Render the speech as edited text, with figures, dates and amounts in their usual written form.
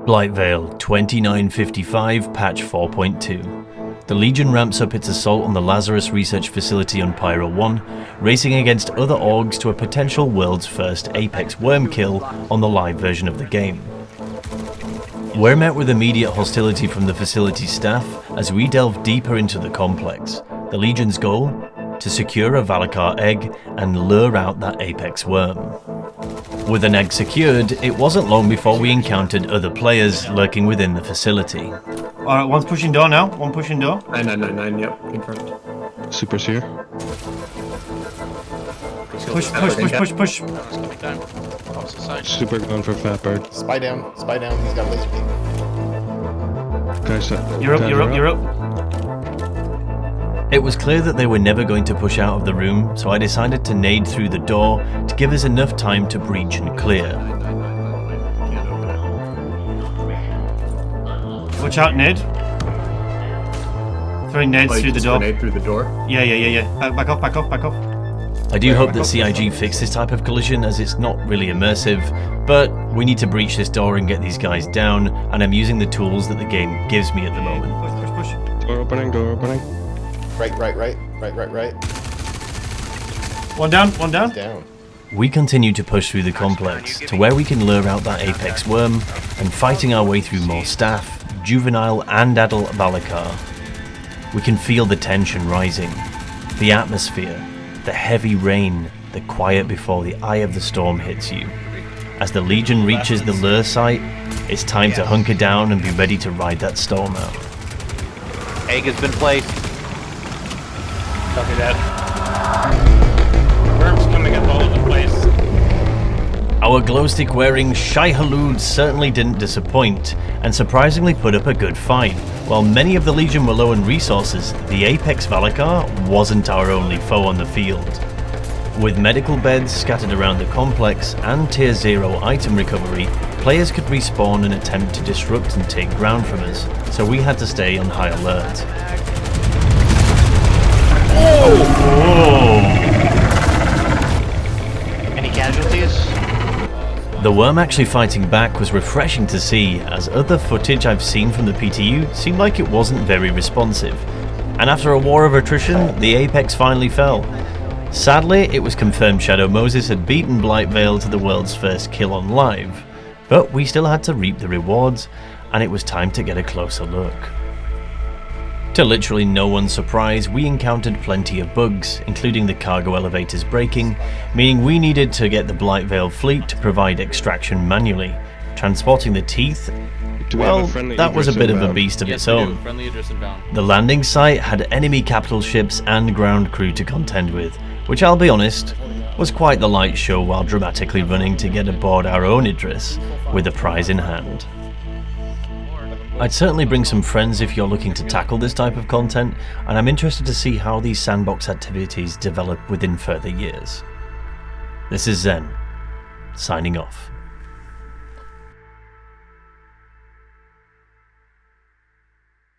Blightveil 2955 patch 4.2. The Legion ramps up its assault on the Lazarus research facility on Pyro 1, racing against other orgs to a potential world's first Apex worm kill on the live version of the game. We're met with immediate hostility from the facility staff as we delve deeper into the complex. The Legion's goal? To secure a Valakkar egg and lure out that Apex worm. With an egg secured, it wasn't long before we encountered other players lurking within the facility. Alright, one's pushing door now. One pushing door. 9999, yep, confirmed. Super's here. Push. Super going for Fatbird. Spy down, he's got laser beam. Guys, You're up. It was clear that they were never going to push out of the room, so I decided to nade through the door to give us enough time to breach and clear. Watch out, Ned. Throwing nades through the door. Nade through the door? Yeah. Back off. I do hope that CIG fixed this type of collision as it's not really immersive, but we need to breach this door and get these guys down, and I'm using the tools that the game gives me at the moment. Push. Door opening. Right. One down. Down. We continue to push through the complex to where we can lure out that Apex worm and fighting our way through more staff, juvenile and adult Valakkar. We can feel the tension rising, the atmosphere, the heavy rain, the quiet before the eye of the storm hits you. As the Legion reaches the lure site, it's time to hunker down and be ready to ride that storm out. Egg has been placed. Copy that. Worms coming up all over the place. Our glowstick wearing Shai-Halud certainly didn't disappoint and surprisingly put up a good fight. While many of the Legion were low on resources, the Apex Valakkar wasn't our only foe on the field. With medical beds scattered around the complex and tier 0 item recovery, players could respawn and attempt to disrupt and take ground from us, so we had to stay on high alert. Any casualties? The worm actually fighting back was refreshing to see, as other footage I've seen from the PTU seemed like it wasn't very responsive. And after a war of attrition, the Apex finally fell. Sadly, it was confirmed Shadow Moses had beaten Blightveil to the world's first kill on live, but we still had to reap the rewards, and it was time to get a closer look. To literally no one's surprise, we encountered plenty of bugs, including the cargo elevators breaking, meaning we needed to get the Blightveil fleet to provide extraction manually. Transporting the teeth, well, that was a bit of a beast of its own. The landing site had enemy capital ships and ground crew to contend with, which I'll be honest, was quite the light show while dramatically running to get aboard our own Idris, with a prize in hand. I'd certainly bring some friends if you're looking to tackle this type of content, and I'm interested to see how these sandbox activities develop within further years. This is Zen, signing off.